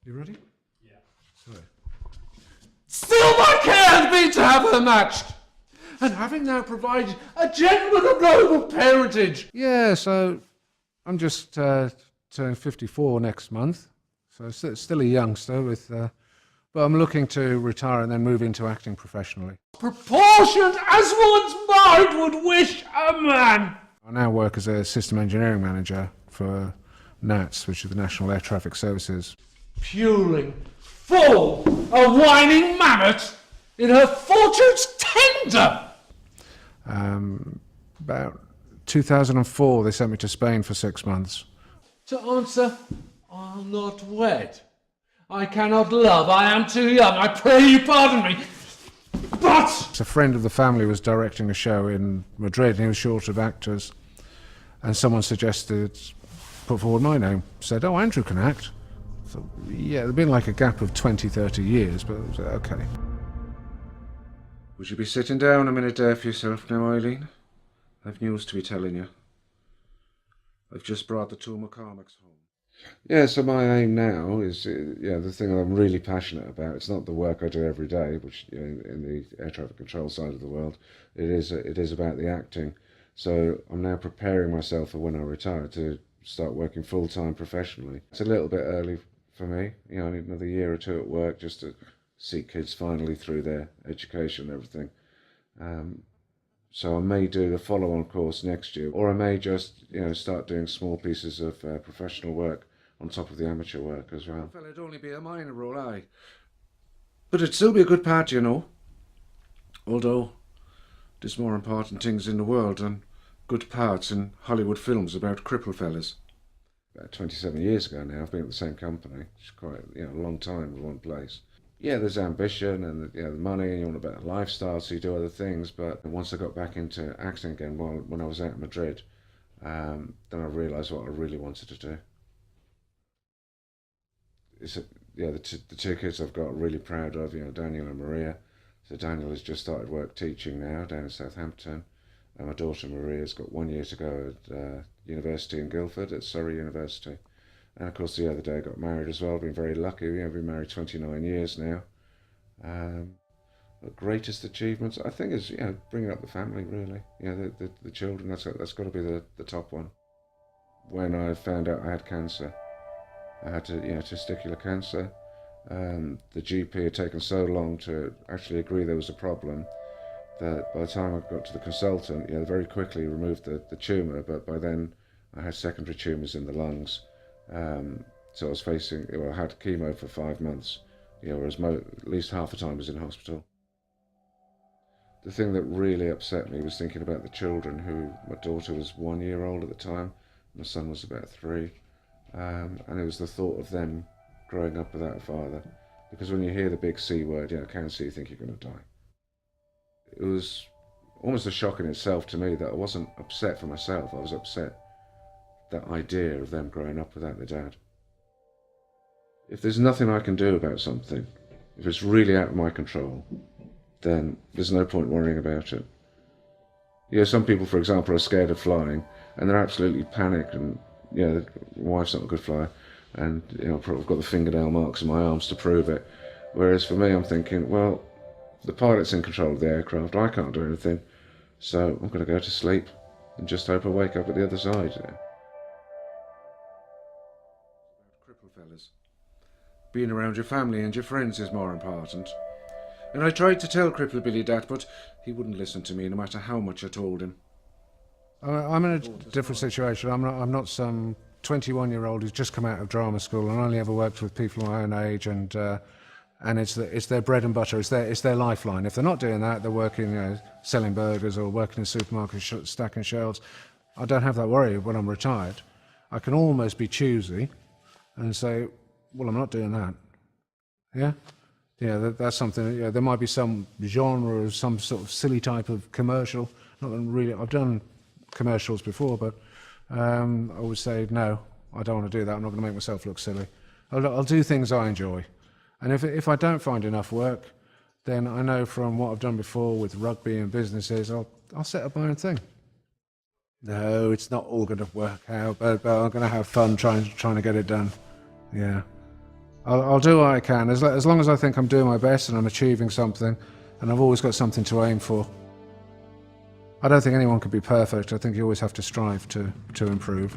You ready? Yeah. Sorry. Still my care has been to have her matched. And having now provided a gentleman of noble parentage. Yeah, so I'm just turning 54 next month. So still a youngster with... but I'm looking to retire and then move into acting professionally. Proportioned as one's mind would wish a man. I now work as a system engineering manager for NATS, which is the National Air Traffic Services. Puling, full, a whining mammoth in her fortune's tender. About 2004, they sent me to Spain for 6 months. To answer, I'm not wed. I cannot love, I am too young, I pray you pardon me. But a friend of the family was directing a show in Madrid and he was short of actors. And someone suggested, put forward my name, said, oh, Andrew can act. So, yeah, there'd been like a gap of 20, 30 years, but I was like, okay. Would you be sitting down a minute there for yourself now, Eileen? I've news to be telling you. I've just brought the two McCormicks home. Yeah, so my aim now is, the thing that I'm really passionate about. It's not the work I do every day, which in the air traffic control side of the world, it is about the acting. So I'm now preparing myself for when I retire to start working full-time professionally. It's a little bit early for me. I need another year or two at work just to see kids finally through their education and everything. So I may do the follow-on course next year, or I may just, start doing small pieces of professional work on top of the amateur work as well. Well, it'd only be a minor role, aye. But it'd still be a good part, Although there's more important things in the world than good parts in Hollywood films about cripple fellas. About 27 years ago now, I've been at the same company. It's quite a long time in one place. Yeah, there's ambition and the money, and you want a better lifestyle, so you do other things. But once I got back into acting again, when I was out in Madrid, then I realised what I really wanted to do. The two kids I've got, really proud of, Daniel and Maria. So Daniel has just started work teaching now down in Southampton, and my daughter Maria's got 1 year to go at university in Guildford at Surrey University. And of course the other day I got married as well. I've been very lucky. We've been married 29 years now. The greatest achievements I think is bringing up the family, really. The children. That's got to be the top one. When I found out I had cancer, I had testicular cancer. The GP had taken so long to actually agree there was a problem that by the time I got to the consultant, very quickly removed the tumour. But by then I had secondary tumours in the lungs. So I was I had chemo for 5 months, whereas at least half the time I was in hospital. The thing that really upset me was thinking about the children my daughter was 1 year old at the time, my son was about 3, and it was the thought of them growing up without a father. Because when you hear the big C word, cancer, you think you're going to die. It was almost a shock in itself to me that I wasn't upset for myself, I was upset that idea of them growing up without their dad. If there's nothing I can do about something, if it's really out of my control, then there's no point worrying about it. Some people, for example, are scared of flying, and they're absolutely panicked, and my wife's not a good flyer, and I've probably got the fingernail marks in my arms to prove it. Whereas for me, I'm thinking, well, the pilot's in control of the aircraft, I can't do anything, so I'm going to go to sleep and just hope I wake up at the other side. Cripple fellas. Being around your family and your friends is more important. And I tried to tell Cripple Billy that, but he wouldn't listen to me no matter how much I told him. I'm in a different situation. I'm not some 21-year-old who's just come out of drama school and only ever worked with people my own age, and it's their bread and butter. It's their lifeline. If they're not doing that, they're working, selling burgers or working in supermarkets, stacking shelves. I don't have that worry when I'm retired. I can almost be choosy and say, well, I'm not doing that. Yeah? That's something. There might be some genre or some sort of silly type of commercial. Not really. I've done commercials before, but I would say no. I don't want to do that. I'm not going to make myself look silly. I'll do things I enjoy, and if I don't find enough work, then I know from what I've done before with rugby and businesses, I'll set up my own thing. No, it's not all going to work out, but I'm going to have fun trying to get it done. Yeah. I'll do what I can, as long as I think I'm doing my best and I'm achieving something, and I've always got something to aim for. I don't think anyone can be perfect. I think you always have to strive to improve.